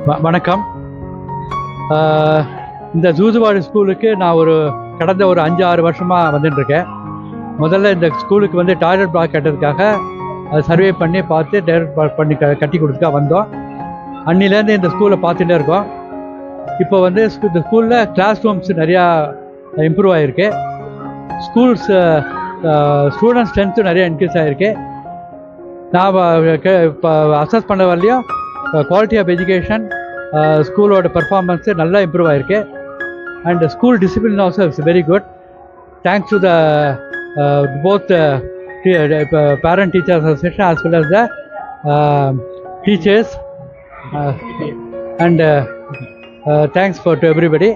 வணக்கம். இந்த ஜூஜுவாடி ஸ்கூலுக்கு நான் கடந்த ஒரு 5-6 வருஷமாக வந்துட்டுருக்கேன். முதல்ல இந்த ஸ்கூலுக்கு வந்து டாய்லெட் பிளாக் கட்டுறதுக்காக அதை சர்வே பண்ணி பார்த்து டாய்லெட் பிளாக் பண்ணி கட்டி கொடுத்துக்கா வந்தோம். அன்னிலேருந்து இந்த ஸ்கூலை பார்த்துட்டே இருக்கோம். இப்போ வந்து இந்த ஸ்கூலில் கிளாஸ் ரூம்ஸ் நிறையா இம்ப்ரூவ் ஆகிருக்கு. ஸ்டூடெண்ட் ஸ்ட்ரென்த்தும் நிறையா இன்க்ரீஸ் ஆகிருக்கு. நான் இப்போ அசஸ் பண்ண வரலையும் குவாலிட்டி ஆஃப் எஜுகேஷன், ஸ்கூலோட பர்ஃபார்மன்ஸு நல்லா இம்ப்ரூவ் ஆகிருக்கு. And school discipline also it's very good. Thanks to the both parent teacher association as well as the teachers, and thanks to everybody,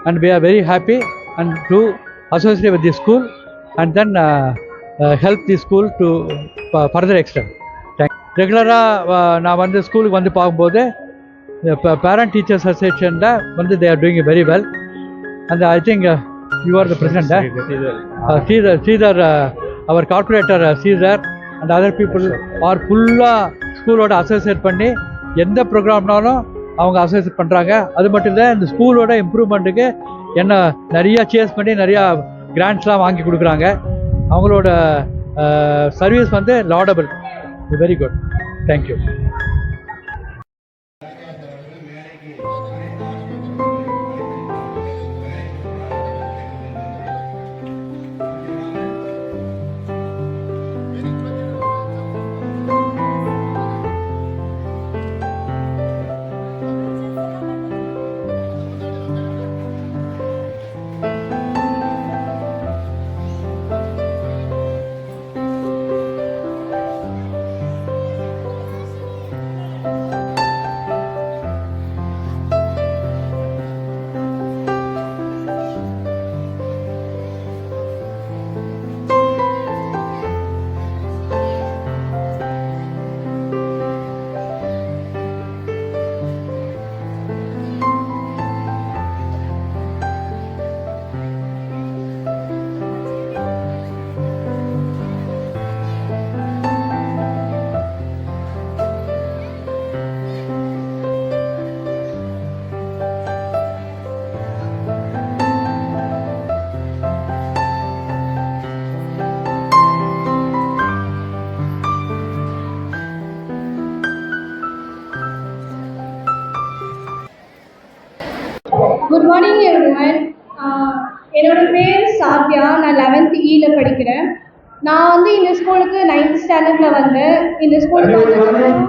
and we are very happy and to associate with this school and then help the school to further extend. ரெகுலராக நான் வந்து ஸ்கூலுக்கு வந்து பார்க்கும்போது இப்போ parent teachers அசோசியேஷனில் வந்து they are doing very well. And I think you are the president Sridhar, அவர் corporator Sridhar and other people are ஃபுல்லாக ஸ்கூலோட அசோசியேட் பண்ணி எந்த ப்ரோக்ராம்னாலும் அவங்க அசோசியேட் பண்ணுறாங்க. அது மட்டும் இல்லை, இந்த ஸ்கூலோட இம்ப்ரூவ்மெண்ட்டுக்கு என்ன நிறையா சேஸ் பண்ணி நிறையா கிராண்ட்ஸ்லாம் வாங்கி கொடுக்குறாங்க. அவங்களோட சர்வீஸ் வந்து laudable, very good. Thank you. Good morning everyone. என்னோட பேர் சாத்யா. நான் 11th E படிக்கிறேன். நான் வந்து இந்த ஸ்கூலுக்கு 9th ஸ்டாண்டர்டில் வந்தேன். இந்த ஸ்கூலுக்கு வந்ததுக்கப்புறம்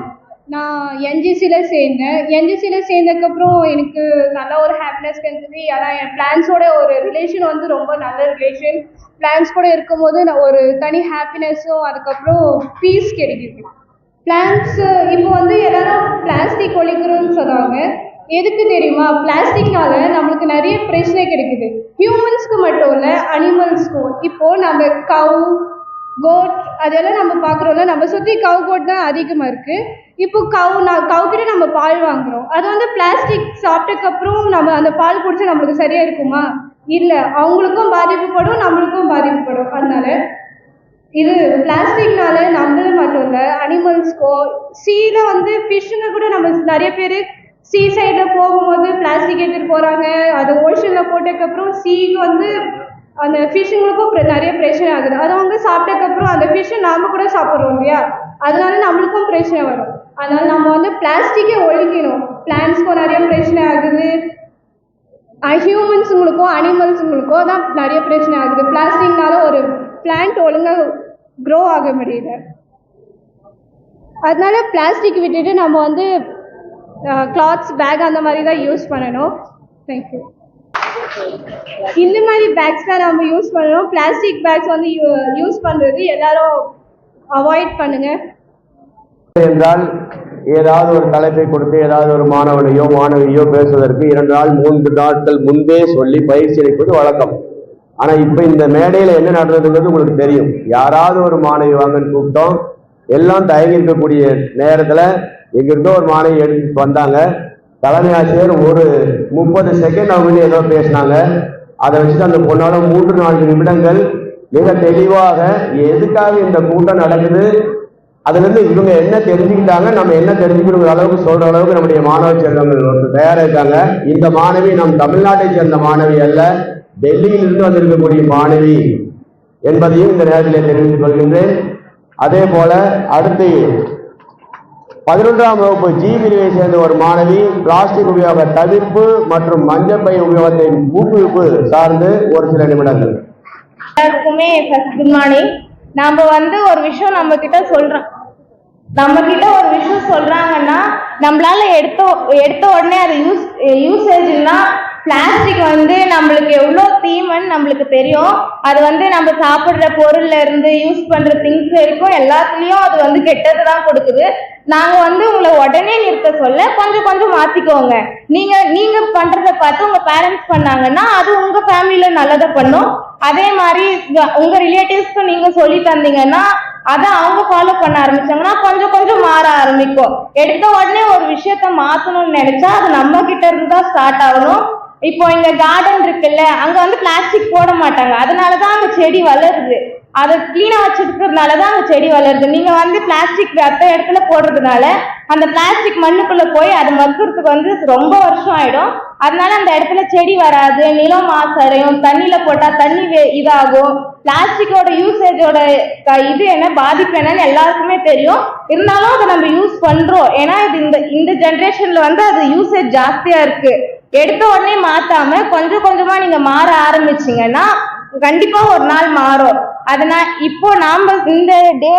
நான் என்ஜிசியில் சேர்ந்தேன். என்ஜிசியில் சேர்ந்ததுக்கப்புறம் எனக்கு நல்ல ஒரு ஹாப்பினஸ் கிடைச்சது. ஏன்னா என் பிளான்ஸோட ஒரு ரிலேஷன் வந்து ரொம்ப நல்ல ரிலேஷன். பிளான்ஸ் கூட இருக்கும்போது நான் ஒரு தனி ஹாப்பினஸும் அதுக்கப்புறம் பீஸ் கிடைக்குது. பிளான்ஸ் இப்போ வந்து எல்லாரும் பிளாஸ்டிக் ஒழிக்கிறோன்னு சொல்கிறாங்க. எதுக்கு தெரியுமா? பிளாஸ்டிக்னால நம்மளுக்கு நிறைய பிரச்சனை கிடைக்குது. ஹியூமன்ஸ்க்கு மட்டும் இல்லை, அனிமல்ஸ்க்கும். இப்போது நம்ம கவு கோட் அதெல்லாம் நம்ம பார்க்குறோம்ல, நம்ம சுற்றி கவு கோட் தான் அதிகமாக இருக்குது. இப்போ கவுக்கிட்ட நம்ம பால் வாங்குகிறோம். அது வந்து பிளாஸ்டிக் சாப்பிட்டதுக்கப்புறம் நம்ம அந்த பால் குடிச்சா நம்மளுக்கு சரியாக இருக்குமா? இல்லை, அவங்களுக்கும் பாதிப்புப்படும், நம்மளுக்கும் பாதிப்புப்படும். அதனால இது பிளாஸ்டிக்னால நம்மளும் மட்டும் இல்லை, அனிமல்ஸ்க்கோ சீல வந்து ஃபிஷ்ஷுங்க கூட நம்ம நிறைய பேர் சீ சைடில் போகும்போது பிளாஸ்டிக் எடுத்துகிட்டு போகிறாங்க. அது ஓஷனில் போட்டதுக்கப்புறம் சீக்கு வந்து அந்த ஃபிஷ்ஷுங்களுக்கும் நிறைய பிரச்சனை ஆகுது. அது அவங்க சாப்பிட்டதுக்கப்புறம் அந்த ஃபிஷ்ஷை நாம் கூட சாப்பிட்றோம் இல்லையா? அதனால நம்மளுக்கும் பிரச்சனை வரும். அதனால் நம்ம வந்து பிளாஸ்டிக்கே ஒழிக்கணும். பிளான்ஸ்க்கும் நிறைய பிரச்சனை ஆகுது, ஹியூமன்ஸுங்களுக்கும் அனிமல்ஸுங்களுக்கும் தான் நிறைய பிரச்சனை ஆகுது. பிளாஸ்டிக்னால ஒரு பிளான்ட் ஒழுங்காக க்ரோ ஆக முடியல. அதனால பிளாஸ்டிக் விட்டுட்டு நம்ம வந்து கிளாத்ஸ் பேக் அந்த மாதிரி தான் யூஸ் பண்ணணும். தேங்க்யூ. இந்த மாதிரி பேக்ஸ் தான் நம்ம யூஸ் பண்ணணும். பிளாஸ்டிக் பேக்ஸ் வந்து யூஸ் பண்ணுறது எல்லாரும் அவாய்ட் பண்ணுங்கள். என்றால் ஏதாவது ஒரு தலைப்பை கொடுத்து ஏதாவது ஒரு மாணவியோ பேசுவதற்கு 2 நாள் 3 நாட்கள் முன்பே சொல்லி பயிற்சி அளிப்பது வழக்கம். ஆனால் இப்போ இந்த மேடையில் என்ன நடந்ததுங்கிறது உங்களுக்கு தெரியும். யாராவது ஒரு மாணவி வாங்கன்னு கூப்பிட்டோம். எல்லாம் தயங்கி இருக்கக்கூடிய நேரத்தில் எங்கிருந்தோ ஒரு மாணவி எடுத்துட்டு வந்தாங்க. தலைமை ஆசிரியர் ஒரு 30 செகண்ட் அவங்க ஏதோ பேசினாங்க. அதை வச்சுட்டு அந்த பொண்ணோட 3-4 நிமிடங்கள் மிக தெளிவாக எதுக்காக இந்த கூட்டம் நடக்குது, அதுல இருந்து இவங்க என்ன தெரிஞ்சுக்கிட்டாங்க, நம்ம என்ன தெரிஞ்சுக்கணுங்கிற அளவுக்கு சொல்ற அளவுக்கு நம்முடைய மாணவ செல்வங்கள் தயாரா இருக்காங்க. இந்த மாணவி நம் தமிழ்நாட்டை சேர்ந்த மாணவி அல்ல, டெல்லியிலிருந்து வந்திருக்கக்கூடிய மாணவி என்பதையும் இந்த நேரத்தில் தெரிவித்துக் கொள்கின்றேன். அதே போல அடுத்து 11ஆம் வகுப்பு ஜி பிரிவை சேர்ந்த ஒரு மாணவி பிளாஸ்டிக் உபயோக தவிர்ப்பு மற்றும் மஞ்சப்பை உபயோகத்தை ஊக்குவிப்பு சார்ந்து ஒரு சில நிமிடங்கள். எல்லாருக்குமே குட் மார்னிங். நாம ஒரு விஷயம் நம்ம கிட்ட ஒரு விஷயம் சொல்றாங்கன்னா நம்மளால எடுத்த உடனே அது யூசேஜ்னா பிளாஸ்டிக் நம்மளுக்கு எவ்வளோ தீமைன்னு நம்மளுக்கு தெரியும். அது நம்ம சாப்பிட்ற பொருள்ல இருந்து யூஸ் பண்ற திங்ஸ் வரைக்கும் எல்லாத்துலயும் அது கெட்டது தான் கொடுக்குது. நாங்க உங்களை உடனே நிறுத்த சொல்ல கொஞ்சம் கொஞ்சம் மாத்திக்கோங்க. நீங்க பண்றதை பார்த்து உங்க பேரண்ட்ஸ் பண்ணாங்கன்னா அது உங்க ஃபேமிலியில நல்லதை பண்ணும். அதே மாதிரி உங்க ரிலேட்டிவ்ஸ்க்கு நீங்க சொல்லி தந்தீங்கன்னா அதை அவங்க ஃபாலோ பண்ண ஆரம்பிச்சாங்கன்னா கொஞ்சம் கொஞ்சம் மாற ஆரம்பிக்கும். எடுத்த உடனே ஒரு விஷயத்த மாத்தணும்னு நினைச்சா அது நம்ம கிட்ட இருந்து தான் ஸ்டார்ட் ஆகணும். இப்போ இங்க கார்டன் இருக்குல்ல, அங்க பிளாஸ்டிக் போட மாட்டாங்க, அதனாலதான் அங்க செடி வளருது. அதை கிளீனா வச்சிருக்கிறதுனாலதான் அந்த செடி வளருது. நீங்க பிளாஸ்டிக் மற்ற இடத்துல போடுறதுனால அந்த பிளாஸ்டிக் மண்ணுக்குள்ள போய் அது மக்குறதுக்கு ரொம்ப வருஷம் ஆயிடும். அதனால அந்த இடத்துல செடி வராது, நிலம் மாசடையும், தண்ணியில போட்டா தண்ணி இதாகும். பிளாஸ்டிக்கோட யூசேஜோட இது என்ன பாதிப்பு என்னன்னு எல்லாருக்குமே தெரியும். இருந்தாலும் அதை நம்ம யூஸ் பண்றோம். ஏன்னா இது இந்த ஜென்ரேஷன்ல அது யூசேஜ் ஜாஸ்தியா இருக்கு. எடுத்த உடனே மாத்தாம கொஞ்சம் கொஞ்சமா நீங்க மாற ஆரம்பிச்சீங்கன்னா கண்டிப்பா ஒரு நாள் மாறும். அதனால இப்போ நாம இந்த டே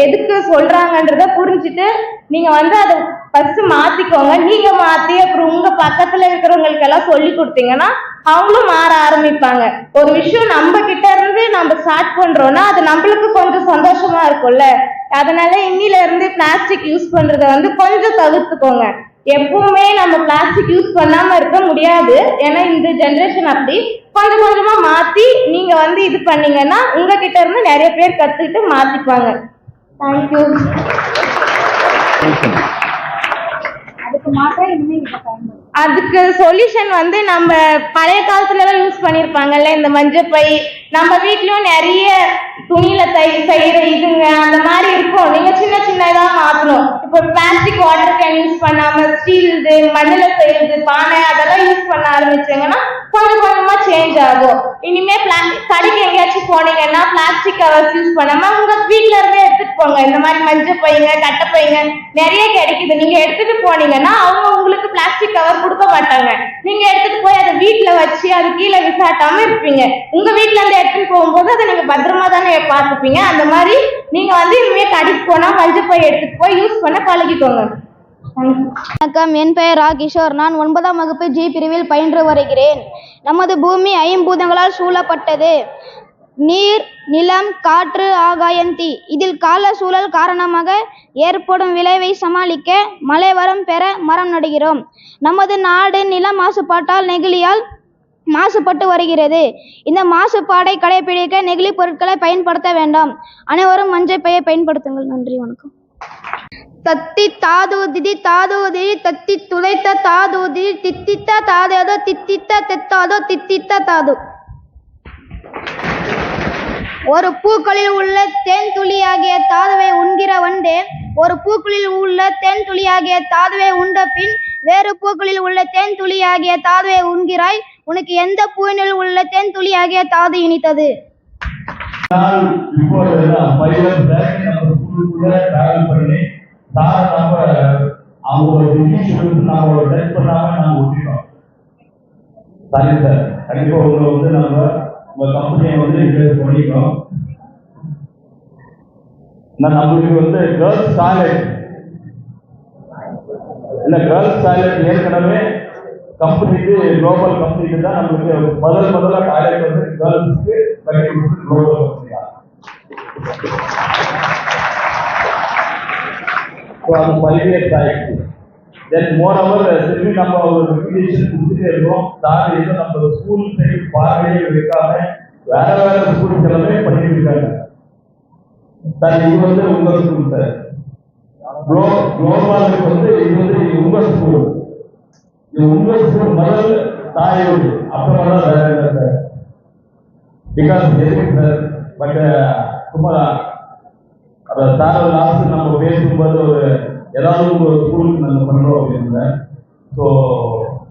எதுக்கு சொல்றாங்கன்றத புரிஞ்சுட்டு நீங்க அதை ஃபர்ஸ்ட் மாத்திக்கோங்க. நீங்க மாத்தி அப்புறம் உங்க பக்கத்துல இருக்கிறவங்களுக்கு எல்லாம் சொல்லி கொடுத்தீங்கன்னா அவங்களும் மாற ஆரம்பிப்பாங்க. ஒரு விஷயம் நம்ம கிட்ட இருந்து நம்ம ஸ்டார்ட் பண்றோம்னா அது நம்மளுக்கு கொஞ்சம் சந்தோஷமா இருக்கும்ல. அதனால இன்னில இருந்து பிளாஸ்டிக் யூஸ் பண்றத கொஞ்சம் தவிர்த்துக்கோங்க. எப்பவுமே நம்ம பிளாஸ்டிக் யூஸ் பண்ணாம இருக்க முடியாது. ஏன்னா இந்த ஜெனரேஷன் அப்படி கொஞ்சம் கொஞ்சமா மாத்தி நீங்க இது பண்ணீங்கன்னா உங்ககிட்ட இருந்து நிறைய பேர் கத்துக்கிட்டு மாத்திப்பாங்க. தேங்க்யூ. அதுக்கு சொல்யூஷன் நம்ம பழைய காலத்துல எல்லாம் யூஸ் பண்ணிருப்பாங்கல்ல, இந்த மஞ்சப்பை. நம்ம வீட்லயும் நிறைய துணியில செய்யற இதுங்க அந்த மாதிரி இருக்கும். நீங்க சின்ன சின்னதா மாத்தணும். இப்போ பிளாஸ்டிக் வாட்டர் கேன் யூஸ் பண்ணாம ஸ்டீல் மண்ணுல செய்யறது பானை அதெல்லாம் யூஸ் பண்ண ஆரம்பிச்சீங்கன்னா கொஞ்சம் கொஞ்சமா சேஞ்ச் ஆகும். இனிமே கடைக்கு எங்கேயாச்சும் போனீங்கன்னா பிளாஸ்டிக் கவர்ஸ் யூஸ் பண்ணாம உங்க வீட்டுல இருந்தே எடுத்துட்டு போங்க. இந்த மாதிரி மஞ்சப்பைங்க கட்டைப்பைங்க நிறைய கிடைக்குது. நீங்க எடுத்துட்டு போனீங்கன்னா அவங்க உங்களுக்கு பிளாஸ்டிக் கவர் கொடுக்க மாட்டாங்க. நீங்க எடுத்துட்டு போய் அதை வீட்டுல வச்சு அது கீழே விசாட்டாம இருப்பீங்க. உங்க வீட்டுல இருந்து எடுத்துட்டு போகும்போது அதை நீங்க பத்திரமா தானே பார்த்துப்பீங்க. அந்த மாதிரி நீங்க இனிமே கடைக்கு போனா மஞ்சப்பை எடுத்துட்டு போய் யூஸ் பண்ண பழகிக்கோங்க. வணக்கம், என் பெயர் ராகிஷோர். நான் 9ஆம் வகுப்பு ஜி பிரிவில் பயின்று வருகிறேன். நமது பூமி ஐம்பூதங்களால் சூழப்பட்டது. நீர், நிலம், காற்று, ஆகாயம், தீ. இதில் கால சூழல் காரணமாக ஏற்படும் விளைவை சமாளிக்க மழை வரம் பெற மரம் நடுகிறோம். நமது நாடு நில மாசுபாட்டால் நெகிழியால் மாசுபட்டு வருகிறது. இந்த மாசுபாடை கடைபிடிக்க நெகிழி பொருட்களை பயன்படுத்த வேண்டாம். அனைவரும் மஞ்சள் பையை பயன்படுத்துங்கள். நன்றி, வணக்கம். தத்தி தாதூதிதி தாதூதிதி தத்தி துளைத்த தாதூதிதி தித்தித்த தாதேதோ தித்தித்த தெத்தாதோ தித்தித்த தாது. ஒரு பூக்களில் உள்ள தேன் துளியாகிய தாதுவை உண்கிற வண்டே, ஒரு பூக்களில் உள்ள தேன் துளியாகிய தாதுவை உண்ட பின் வேறு பூக்களில் உள்ள தேன் துளியாகிய தாதுவை உண்கிறாய். உனக்கு எந்த பூவினில் உள்ள தேன் துளியாகிய தாது இனித்தது? நம்மளுக்கு கேர்ள்ஸ் டாய்லெட் இல்ல, கேர்ள்ஸ் டாய்லெட் ஏற்கனவே கம்பெனிக்கு குளோபல் கம்பெனிக்கு தான் நம்மளுக்கு முதல்ல டாய்லெட் கேர்ள்ஸ்க்கு கட்டி கொடுத்து குளோபல் கம்பெனியா. அது பல்வேறு ஆயிடுச்சு. தென் மோரோவர் திரும்பி நம்ம ஒரு ரெப்யூட்டேஷன் கொடுத்துட்டே இருக்கோம். சார் ஏதோ நம்ம ஸ்கூல் சைடு பார்வையே வைக்காம வேற ஸ்கூலுக்கு எல்லாமே பண்ணிட்டு இருக்காங்க. சார் இது உங்க ஸ்கூல் சார், குளோபலுக்கு இது உங்க ஸ்கூல். இது உங்க ஸ்கூல் முதல் தாயோடு, அப்புறம் தான் வேற இல்லை சார். பிகாஸ் எதுக்கு சார், பட் சும்மா அதை சார் லாஸ்ட் நம்ம பேசும்போது ஒரு ஏதாவது ஒரு ஸ்கூலுக்கு நாங்கள் பண்ணுறோம் அப்படின்னா, ஸோ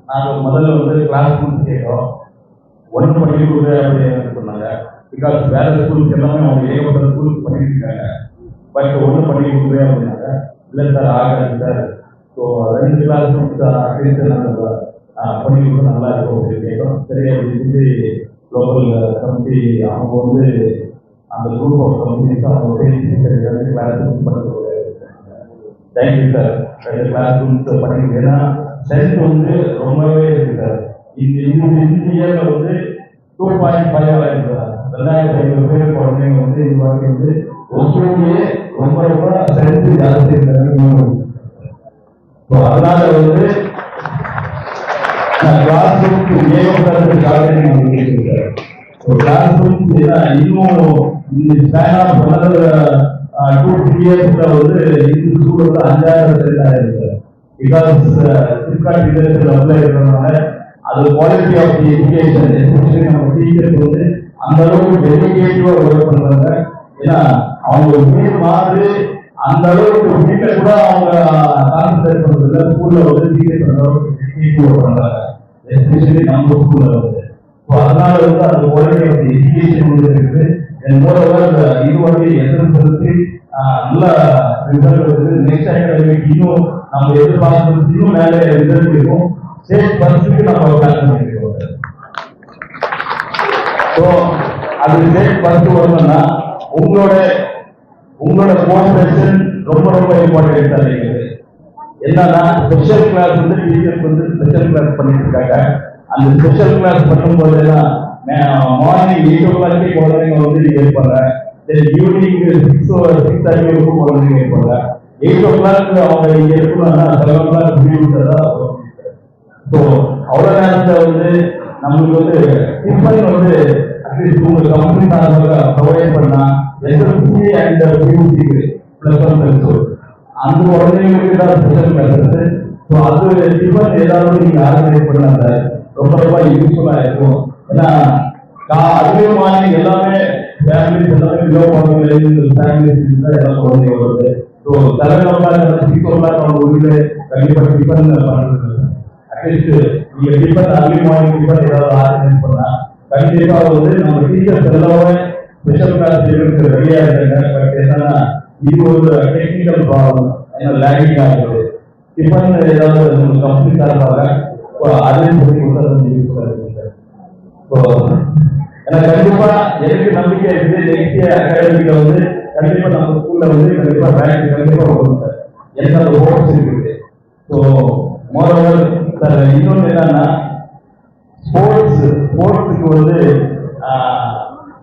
நாங்கள் முதல்ல வந்து கிளாஸ் ரூம் கேட்டோம், ஒன்று பண்ணி கொடுங்க அப்படின்னு சொன்னாங்க. பிகாஸ் வேற ஸ்கூலுக்கு எல்லாமே அவங்க ஏகப்பட்ட ஸ்கூலுக்கு பண்ணிட்டு இருக்காங்க, பட் ஒன்று பண்ணி கொடுங்க அப்படின்னாங்க. இல்லை சார் ஆகாது sir, so 2 classroom at least நாங்கள் பண்ணி கொடுத்தா நல்லா இருக்கும் அப்படின்னு கேட்டோம். சரி அப்படின்னு சொல்லி லோக்கல் கமிட்டி அவங்க வந்து அந்த குரூப் ஆஃப் கம்பெனிஸ் அவங்க பேசி 2 கிளாஸ் ரூம் பண்ணி தேங்க்யூ சார். 2 கிளாஸ் ரூம்ஸ் பண்ணிருக்கு. ஏன்னா ஸ்ட்ரென்த் வந்து ரொம்பவே இருக்கு சார். இந்த இயர்ல வந்து 2.5 ஆயிருக்கு சார். 2500 பேர் குழந்தைங்க வந்து இந்த மாதிரி வந்து ஒவ்வொருமே ரொம்ப ரொம்ப ஸ்ட்ரென்த் ஜாஸ்தி இருக்காங்க. அதனால வந்து கிளாஸ் ரூம்க்கு ஏகப்பட்ட கிளாஸ் ரூம்ஸ் இன்னும் இந்த ஸ்பேன் ஆஃப் 2-3 இயர்ஸ்ல வந்து இந்த ஸ்கூல் வந்து 5000 இருக்கு. பிகாஸ் சிப்காட் டீச்சர்ஸ் அப்ளை இருக்கிறதுனால அது quality of the education, especially நம்ம டீச்சர்ஸ் வந்து அந்த அளவுக்கு டெடிகேட்டிவா ஒர்க் பண்றாங்க. ஏன்னா அவங்க வீடு மாதிரி அந்த அளவுக்கு வீட்டில் கூட அவங்க கான்சன்ட்ரேட் பண்றதுல ஸ்கூல்ல வந்து டீச்சர்ஸ் அந்த அளவுக்கு டெடிகேட்டிவா பண்றாங்க, எஸ்பெஷலி நம்ம ஸ்கூல்ல வந்து. அதனால வந்து அந்த குவாலிட்டி ஆஃப் தி எஜுகேஷன் வந்து இருக்குது. இது வந்து எதிர்த்து நல்ல ரிசல்ட் வந்து நெக்ஸ்ட் அகாடமிக் இன்னும் நம்ம எதிர்பார்க்கறது இன்னும் மேலே ரிசல்ட் இருக்கும். ஸ்டேட் ஃபர்ஸ்ட்டுக்கு நம்ம பிளான் பண்ணிருக்கோம். ஸோ அது ஸ்டேட் ஃபர்ஸ்ட் வரணும்னா உங்களோட கோஆபரேஷன் ரொம்ப ரொம்ப இம்பார்ட்டன்ட் சார். என்னன்னா ஸ்பெஷல் கிளாஸ் வந்து டீச்சர்ஸ் வந்து ஸ்பெஷல் கிளாஸ் பண்ணிட்டு இருக்காங்க. அந்த ஸ்பெஷல் கிளாஸ் பண்ணும்போது எல்லாம் மார்னிங் 8 o'clock குழந்தைங்க வந்து நீங்க இருப்பாங்க. ஈவினிங் 6:30 வரைக்கும் குழந்தைங்க இருப்பாங்க. 8 o'clock அவங்க இங்க இருக்கணும்னா 7 o'clock விட்டதா. ஸோ அவ்வளோ நேரத்தில் வந்து நம்மளுக்கு வந்து டிஃபன் வந்து அட்லீஸ்ட் உங்களுக்கு கம்பெனி சார்பாக ப்ரொவைட் பண்ணா எஸ்எஸ்சி அண்ட் பியூசிக்கு +1 அந்த குழந்தைங்களுக்கு தான் ஸ்பெஷல் கிளாஸ் இருக்கு. ஸோ அது டிஃபன் ஏதாவது நீங்க ஆர்கனைஸ் பண்ணாங்க ரொம்ப ரொம்ப யூஸ்ஃபுல்லா இருக்கும். ஏன்னா அதுவே மாதிரி எல்லாமே ஃபேமிலிஸ் எல்லாமே லோ ஃபேமிலிஸ் எல்லாம் குழந்தைங்க வருது. ஸோ 7 o'clock 6 o'clock அவங்க ஊரில் கண்டிப்பாக டிஃபன் பண்ணுறது. அட்லீஸ்ட் நீங்க டிஃபன் அர்லி மார்னிங் டிஃபன் ஏதாவது ஆர்கனைஸ் பண்ணா கண்டிப்பாக வந்து நம்ம டீச்சர்ஸ் எல்லாமே ஸ்பெஷல் கிளாஸ் எடுத்து ரெடியா இருக்காங்க. பட் என்னன்னா இது ஒரு டெக்னிக்கல் ப்ராப்ளம், ஏன்னா லேகிங் ஆகுது. டிஃபன் ஏதாவது நம்ம கம்பெனி சார்பாக அதையும் சொல்லி கொடுத்தா கொஞ்சம் யூஸ்ஃபுல்லாக இருக்கும் சார். ஸோ ஏன்னா கண்டிப்பா எனக்கு நம்பிக்கை இருக்குது நெக்ஸ்ட் அகாடமிக்ல வந்து கண்டிப்பா நம்ம ஸ்கூல்ல வந்து கண்டிப்பா ரேங்க் கண்டிப்பா வரும் சார். எனக்கு அந்த ஹோப்ஸ் இருக்குது. ஸோ மோரோவர் சார் இன்னொன்று என்னன்னா ஸ்போர்ட்ஸுக்கு வந்து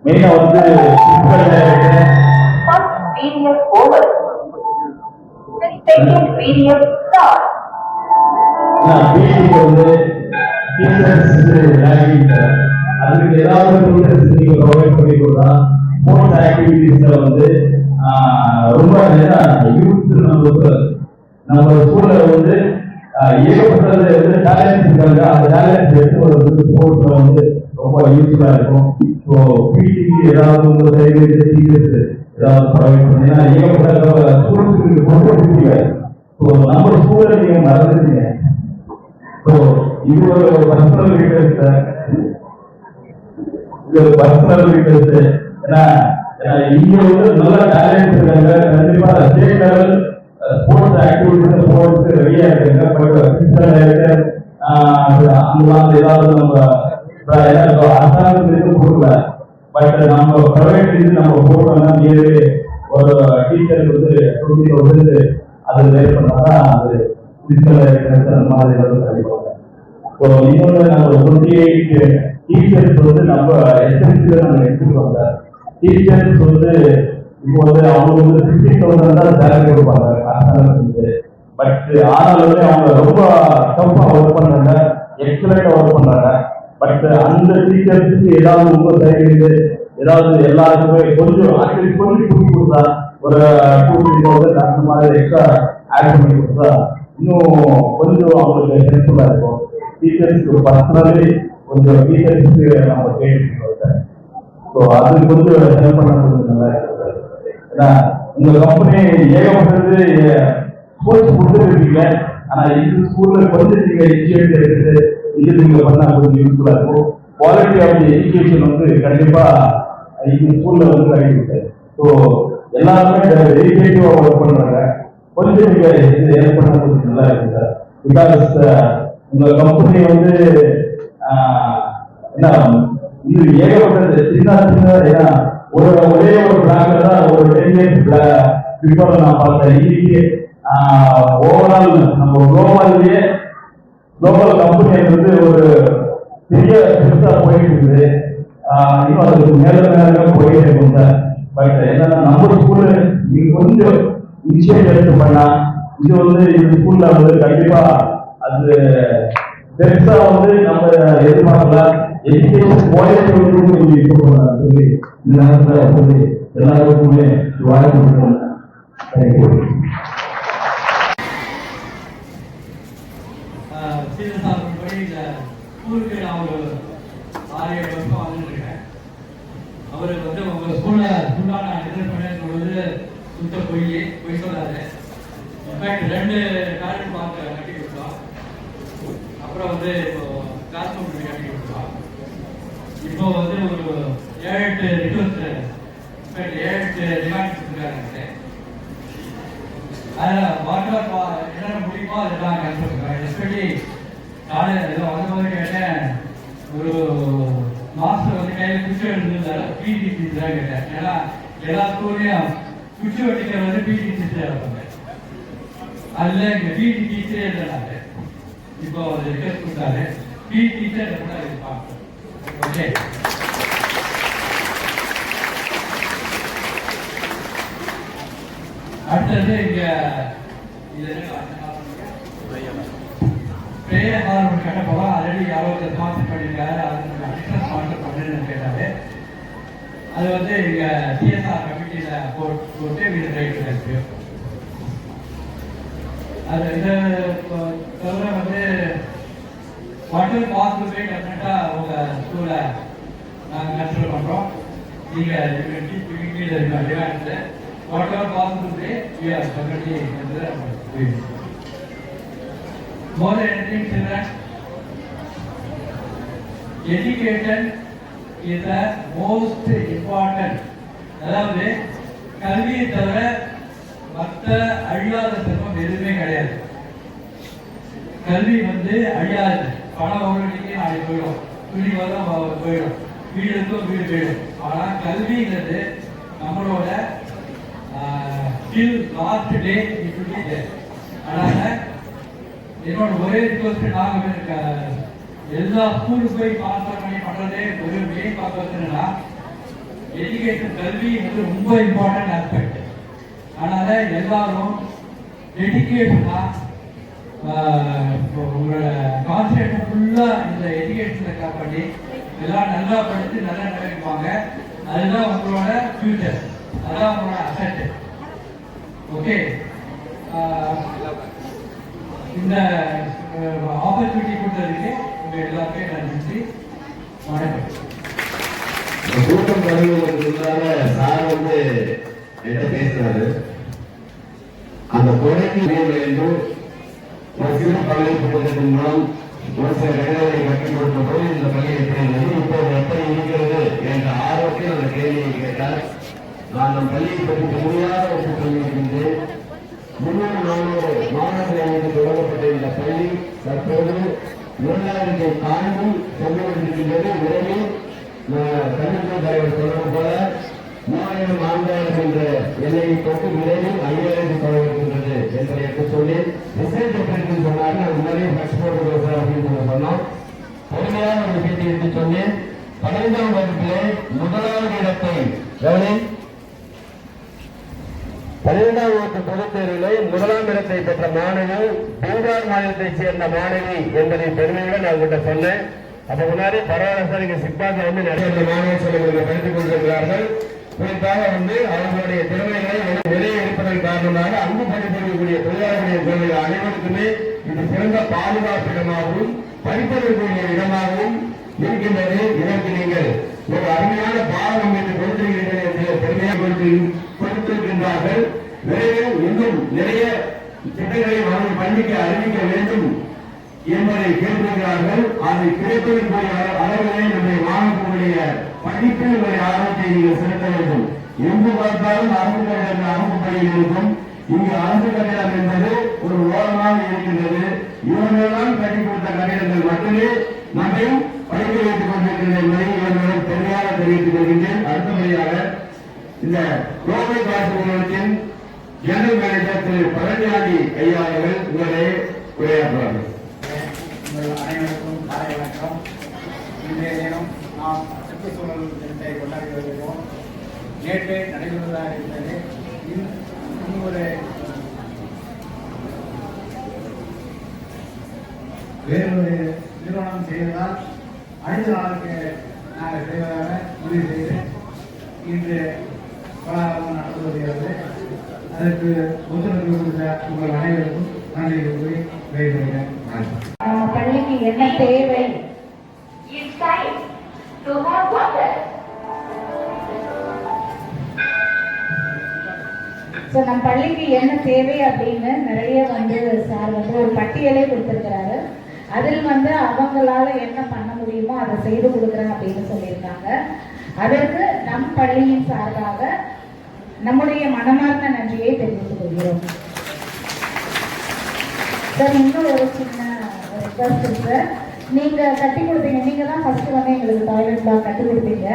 மெயினா வந்து பிடிக்கு வந்து டீச்சர்ஸ் அதுக்கு ஏதாவது டீச்சர்ஸ் நீங்க ப்ரொவைட் பண்ணி கொடுத்தா ஸ்போர்ட்ஸ் ஆக்டிவிட்டீஸ்ல வந்து ரொம்ப யூத் நம்ம ஸ்கூல்ல வந்து ஏகப்பட்டது வந்து டேலண்ட்ஸ் இருக்காங்க. அந்த டேலண்ட்ஸ் எடுத்து ஒரு ஸ்போர்ட்ஸ்ல வந்து ரொம்ப யூஸ்ஃபுல்லா இருக்கும். ஸோ பிடிக்கு ஏதாவது உங்க சைடு டீச்சர்ஸ் ஏதாவது ப்ரொவைட் பண்ணீங்கன்னா ஏகப்பட்ட ஸ்கூல்ஸுக்கு ரொம்ப பிடிக்கல. ஸோ நம்ம ஸ்கூல்ல நீங்க மறந்துட்டீங்க. ஸோ இது ஒரு பர்சனல் டீட்டெயில்ஸ் சார். இது ஒரு பர்சனல் டீட்டெயில்ஸ். ஏன்னா இங்க வந்து நல்ல டேலண்ட்ஸ் இருக்காங்க. கண்டிப்பா state level sports activities sports ரெடியா இருக்காங்க. பட் பிசிக்கல் அந்த ஏதாவது நம்ம அரசாங்கத்துக்கு கொடுக்கல. பட் நம்ம பிரைவேட் இது நம்ம போட்டோம்னா நியர்லி ஒரு டீச்சருக்கு வந்து 20,000 அது வேர் பண்ணாதான் அது பிசிக்கல் மாதிரி கிடைக்கும். ஸோ இன்னொன்று நம்ம 28 டீச்சர்ஸ் வந்து நம்ம எஸ்எஸ்சியில் நம்ம எடுத்துக்கிறோம் சார். டீச்சர்ஸ் வந்து இப்போ வந்து அவங்க வந்து 50,000 தான் சேலரி கொடுப்பாங்க அரசாங்கத்துக்கு. பட் ஆனாலுமே அவங்க ரொம்ப டஃப்பா ஒர்க் பண்றாங்க, எக்ஸலண்டா ஒர்க் பண்றாங்க. பட் அந்த டீச்சர்ஸுக்கு ஏதாவது உங்க சைடு ஏதாவது எல்லாருக்குமே கொஞ்சம் அட்லீஸ்ட் கொஞ்சம் கொடுத்து கொடுத்தா ஒரு 2-3,000 அந்த மாதிரி எக்ஸ்ட்ரா ஆட் பண்ணி கொடுத்தா இன்னும் கொஞ்சம் அவங்களுக்கு ஹெல்ப்ஃபுல்லா இருக்கும். டீச்சர்ஸ்க்கு பர்சனலி கொஞ்சம் டீச்சர்ஸ்க்கு நம்ம கேட்டுருக்கோம் சார். ஸோ அது கொஞ்சம் ஹெல்ப் பண்ண கொஞ்சம் நல்லா இருக்கும் சார். ஏன்னா உங்க கம்பெனி ஏகப்பட்டது ஸ்போர்ட்ஸ் கொடுத்துருக்கீங்க. ஆனா இந்த ஸ்கூல்ல கொஞ்சம் நீங்க இனிஷியேட்டிவ் எடுத்து இது நீங்க பண்ணா கொஞ்சம் யூஸ்ஃபுல்லா இருக்கும். குவாலிட்டி ஆஃப் தி எஜுகேஷன் வந்து கண்டிப்பா இந்த ஸ்கூல்ல வந்து கிடைக்குது. ஸோ எல்லாருமே டெடிகேட்டிவா ஒர்க் பண்றாங்க. கொஞ்சம் நீங்க இது ஹெல்ப் பண்ண கொஞ்சம் நல்லா இருக்கு சார். பிகாஸ் உங்க கம்பெனி வந்து என்ன இது ஏகப்பட்டது சின்ன ஏன்னா ஒரே ஒரு பிளாக்ல தான் ஒரு 10 இயர்ஸ் பிஃபோர் நான் பார்த்தேன். இன்னைக்கு ஓவரால் நம்ம குளோபல் கம்பெனி வந்து ஒரு பெரிய பெருசா போயிட்டு இருக்குது. இன்னும் அதுக்கு மேல போயிட்டே இருக்கும் சார். பட் என்னன்னா நம்ம ஸ்கூலு நீங்க கொஞ்சம் இனிஷியேட்டிவ் எடுத்து பண்ணா இது வந்து இந்த ஸ்கூல்ல வந்து கண்டிப்பா அது பெருசா வந்து நம்ம எதிர்பார்க்கலாம். எஜுகேஷன் குவாலிட்டி வந்து கொஞ்சம் இம்ப்ரூவ் பண்ணலாம் சொல்லி இந்த நேரத்தில் சொல்லி எல்லாருக்குமே வாய்ப்பு கொடுக்கணும். தேங்க்யூ. ஸ்கூலுக்கு நான் ஒரு 6-7 வருஷம் வந்துருக்கேன். அவர் வந்து உங்க ஸ்கூல்ல ஃபுல்லாக நான் ரிசல்ட் பண்ணேன்னு சொல்றது சுத்த பொய் சொல்லாது. இன்ஃபேக்ட் 2 டாய்லெட் பார்க்க கட்டி கொடுத்தோம். அப்புறம் வந்து இப்போ கிளாஸ் ரூம் கட்டி கொடுத்தோம். இப்போ வந்து ஒரு 7-8 ரிக்வஸ்ட், இன்ஃபேக்ட் 7-8 டிமாண்ட் கொடுத்துருக்காங்க. அதில் வாட்டர் என்னென்ன முடியுமோ அதெல்லாம் கற்றுருக்கேன். எஸ்பெஷலி காலேஜ் ஏதோ வரும்போது கேட்டேன், ஒரு மாஸ்டர் வந்து கையில் குச்சி எடுத்துருந்தாரு. பிடி டீச்சர் தான் கேட்டேன். ஏன்னா எல்லா ஸ்கூல்லையும் குச்சி வெட்டிக்கிற வந்து பிடி டீச்சர் இருப்பாங்க. அதில் இங்கே பிடி டீச்சரே இருந்தாங்க. இப்போ ஒரு ரிக்வெஸ்ட் கொடுத்தாரு, பிடி டீச்சர் கூட இருப்பாங்க. ஓகே, அடுத்தது இங்க இது பிரேயர் ஹால் ஒன்று கட்ட போகிறோம். ஆல்ரெடி யாரோ ஸ்பான்சர் பண்ணியிருக்காரு. அது அடிஷனல் ஸ்பான்சர் பண்ணுன்னு கேட்டாரு. அது வந்து இங்கே சிஎஸ்ஆர் கமிட்டியில் போட்டு வீடு ரைட்டு இருக்கு. அது இதை தவிர வந்து வாட்டர் பாத்ரூமே டெஃபினட்டாக உங்கள் ஸ்கூலில் நாங்கள் கன்சிடர் பண்ணுறோம். நீங்கள் வீட்டில் இருக்க டிமாண்ட் வாட்டர் பாத்ரூமே கமிட்டி வந்து more than anything, children, education is the most important. அதாவது கல்வியை தவிர மற்ற அழியாத செல்வம் எதுவுமே கிடையாது. கல்வி வந்து அழியாது. பணம் ஒவ்வொரு நாளைக்கு போயிடும், துணி வரும் போயிடும், வீடு இருக்கும் வீடு போயிடும். ஆனால் கல்விங்கிறது நம்மளோட still last day it will be there. அதனால என்னோட ஒரே ரிக்வஸ்ட், நாங்கள் எல்லா ஸ்கூலுக்கு போய் ஸ்பான்சர் பண்ணி பண்ணுறதே ஒரு மெயின் பர்பஸ் என்னன்னா, எஜுகேஷன் கல்வி வந்து ரொம்ப இம்பார்ட்டன்ட் ஆஸ்பெக்ட். அதனால எல்லாரும் டெடிகேஷனா உங்களோட கான்சன்ட்ரேஷன் ஃபுல்லாக இந்த எஜுகேஷனில் பண்ணி எல்லாம் நல்லா படித்து நல்லா நினைப்பாங்க. அதுதான் உங்களோட ஃபியூச்சர், அதுதான் உங்களோட அசெட். ஓகே, இந்த ஆப்பர்ச்சுனிட்டி கொடுத்ததுக்கு உங்க எல்லாருமே நன்றி. வணக்கம். கூட்டம் தொடங்குவதற்கு சார் வந்து என்ன பேசுறாரு, அந்த கொடைக்கு வேண்டும் ஒரு சிறு பங்களிப்புவதன் மூலம் ஒரு சில இடங்களை கட்டி கொடுத்த போது இந்த பள்ளி எப்படி இருந்தது, இப்போது எப்படி இருக்கிறது என்ற ஆர்வத்தில் அந்த கேள்வியை கேட்டார். நான் நம் பள்ளியை பற்றி முழுமையாக ஒப்புக்கொண்டிருக்கின்றேன். 300-400 மாணவர்கள் தொடங்கப்பட்ட இந்த பள்ளி தற்போது 2000 தாண்டும் சென்று கொண்டிருக்கின்றது. விரைவில் கல்வித்துறை தலைவர் சொல்வது போல 3000-4000 என்ற எல்லையை தொட்டு விரைவில் 5000 தொடங்கிருக்கின்றது என்பதை எடுத்து சொன்னேன். ரிசல்ட் எப்படி சொன்னார்கள், அது முன்னாடியே ஃபர்ஸ்ட் போட்டு சார் அப்படின்னு சொன்னோம். பொறுமையாக ஒரு பேட்டி எடுத்து சொன்னேன். 15ஆம் வகுப்பிலே 1வது இடத்தை 12ஆம் வகுப்பு பொதுத் தேர்வில் 1ஆம் இடத்தை பெற்ற மாணவி பீகார் மாநிலத்தைச் சேர்ந்த மாணவி என்பதை பெருமையுடன் நான் உங்கள்கிட்ட சொன்னேன். அப்ப முன்னாடி பரவாயில்ல சார், இங்க சிப்பாங்க வந்து நிறைய மாணவர் சொல்லுங்க படித்துக் கொண்டிருக்கிறார்கள். குறிப்பாக வந்து அவர்களுடைய திறமைகளை வெளியே எடுப்பதன் காரணமாக அங்கு பணிபுரியக்கூடிய தொழிலாளர்களுடைய குழந்தைகள் அனைவருக்குமே இது சிறந்த பாதுகாப்பிடமாகவும் படிப்பதற்குரிய இடமாகவும் இருக்கின்றது. இதற்கு நீங்கள் ஒரு அருமையான பாடம் என்று கொடுத்திருக்கிறீர்கள் என்று பெருமையாக கொடுத்திருக்கின்ற இருக்கின்றார்கள். விரைவில் இன்னும் நிறைய திட்டங்களை அவர்கள் பள்ளிக்கு அறிவிக்க வேண்டும் என்பதை கேட்டிருக்கிறார்கள். அது கிடைப்பதற்குரிய அளவிலே நம்முடைய மாணவர்களுடைய படிப்பில் ஒரு ஆர்வத்தை நீங்கள் செலுத்த வேண்டும். எங்கு பார்த்தாலும் அரசு கட்டிடம் அரசு பள்ளியில் இருக்கும். இங்கு அரசு கட்டிடம் என்பது ஒரு ஓரமாக இருக்கின்றது. இவர்களெல்லாம் கட்டிக் கொடுத்த கட்டிடங்கள் மட்டுமே நம்மை படிக்க வைத்துக் கொண்டிருக்கின்ற என்பதை இவர்களும் தெளிவாக தெரிவித்துக் கொள்கின்றேன். அடுத்தபடியாக இந்த கோவை காசு நிறுவனத்தின் ஜெனரல் மேனேஜர் திரு பழனியாண்டி ஐயா அவர்கள் உங்களை உரையாற்றுவார்கள். அனைவருக்கும் காலை வணக்கம். இன்றைய தினம் நாம் சுற்றுச்சூழல் தினத்தை கொண்டாடி வருகிறோம். நேற்று நடைபெறுவதாக இருந்தது. இன்னும் ஒரு வேறொரு நிறுவனம் செய்வதால் அடுத்த நாளுக்கு நாங்கள் செய்வதாக முடிவு செய்து இன்று கோலாகலம் நடந்து வருகிறது. அதற்கு ஒத்துழைப்பு கொடுத்த உங்கள் அனைவருக்கும் நன்றி கூறி விடைபெறுகிறேன். பள்ளிக்கு என்ன தேவை? ஸோ நம்ம பள்ளிக்கு என்ன தேவை அப்படின்னு நிறைய சார் ஒரு பட்டியலே கொடுத்துருக்கிறாரு. அதில் அவங்களால என்ன பண்ண முடியுமோ அதை செய்து கொடுக்குறேன் அப்படின்னு சொல்லியிருக்காங்க. அதற்கு நம் பள்ளியின் சார்பாக நம்முடைய மனமார்ந்த நன்றியை தெரிவித்துக் கொள்கிறோம். சார் இன்னும் ஒரு சின்ன ரெக்வஸ்ட் இருக்கு. நீங்க கட்டி கொடுத்தீங்க, நீங்க தான் ஃபர்ஸ்ட் எங்களுக்கு டாய்லெட் பிளாக் கட்டி கொடுத்தீங்க.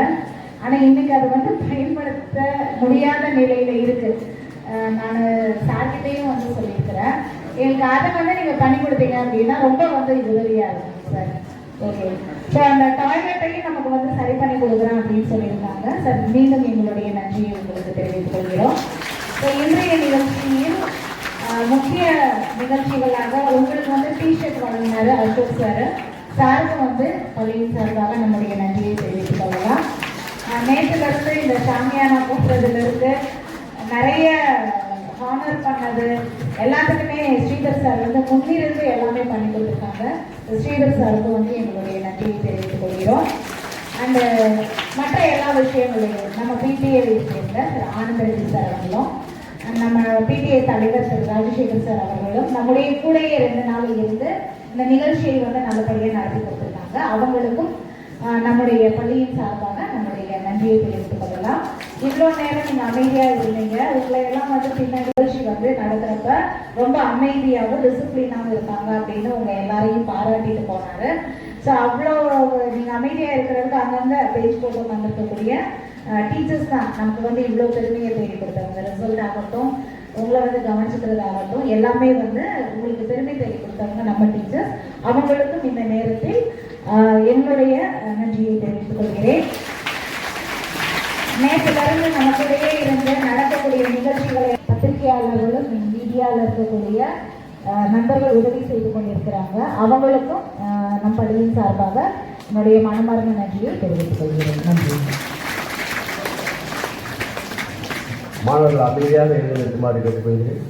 ஆனா இன்னைக்கு அது பயன்படுத்த முடியாத நிலையில இருக்கு. நான் சார்கிட்டையும் சொல்லியிருக்கிறேன். எங்களுக்கு அதை நீங்க பண்ணி கொடுத்தீங்க அப்படின்னா ரொம்ப உதவியா இருக்கும் சார். ஓகே, ஸோ அந்த டாய்லெட்டையும் நமக்கு சரி பண்ணி கொடுக்குறேன் அப்படின்னு சொல்லியிருக்காங்க சார். மீண்டும் எங்களுடைய நன்றியை உங்களுக்கு தெரிவித்துக் கொள்கிறோம். ஸோ இன்றைய நிகழ்ச்சியில் முக்கிய நிகழ்ச்சிகளாக உங்களுக்கு டிஷர்ட் வழங்கினாரு அசோக் சார். சாருக்கு பள்ளியின் சார்பாக நம்முடைய நன்றியை தெரிவித்துக் கொள்ளலாம். நேற்றிலிருந்து இந்த சாமியானா கூட்டுறதுல இருக்கு நிறைய ஹானர் பண்ணது எல்லாத்துக்குமே ஸ்ரீதர் சார் முன்னிருந்து எல்லாமே பண்ணி கொடுத்துருக்காங்க. ஸ்ரீதர் சாருக்கு எங்களுடைய நன்றியை தெரிவித்துக் கொள்கிறோம். அண்டு மற்ற எல்லா விஷயங்களையும் நம்ம பிடிஏ சேர்ந்த திரு ஆனந்தரெட்டி சார் அவர்களும் நம்ம பிடிஏ தலைவர் திரு ராஜசேகர் சார் அவர்களும் நம்முடைய கூடையே 2 நாள் இருந்து இந்த நிகழ்ச்சியை நல்லபடியாக நடத்தி கொடுத்துருக்காங்க. அவங்களுக்கும் நம்முடைய பள்ளியின் சார்பாக நம்முடைய நன்றியை தெரிவித்துக் கொள்ளலாம். இவ்வளோ நேரம் நீங்கள் அமைதியாக இருந்தீங்க. உங்களை எல்லாம் பின்ன நிகழ்ச்சி நடக்கிறப்ப ரொம்ப அமைதியாகவும் டிசிப்ளினாகவும் இருக்காங்க அப்படின்னு உங்கள் எல்லாரையும் பாராட்டிட்டு போனாரு. ஸோ அவ்வளோ நீங்கள் அமைதியாக இருக்கிறதுக்கு அங்கங்கே பேஜ் போட்டு வந்திருக்கக்கூடிய டீச்சர்ஸ் தான் நமக்கு இவ்வளோ பெருமையை தேடி கொடுத்தவங்க. ரிசல்ட் ஆகட்டும், உங்களை கவனிச்சுக்கிறது ஆகட்டும், எல்லாமே உங்களுக்கு பெருமை தேடி கொடுத்தவங்க நம்ம டீச்சர்ஸ். அவங்களுக்கும் இந்த நேரத்தில் என்னுடைய நன்றியை தெரிவித்துக் கொள்கிறேன். நேற்றிலிருந்து நமக்கிடையே இருந்து நடக்கக்கூடிய நிகழ்ச்சிகளை பத்திரிகையாளர்களும் மீடியாவில் இருக்கக்கூடிய நண்பர்கள் உதவி செய்து கொண்டிருக்கிறாங்க. அவங்களுக்கும் நம் பள்ளியின் சார்பாக என்னுடைய மனமார்ந்த நன்றியை தெரிவித்துக் கொள்கிறேன். நன்றி. மாணவர்கள் அமைதியாக எழுந்திருக்குமாறு கேட்டுக்கொள்கிறேன்.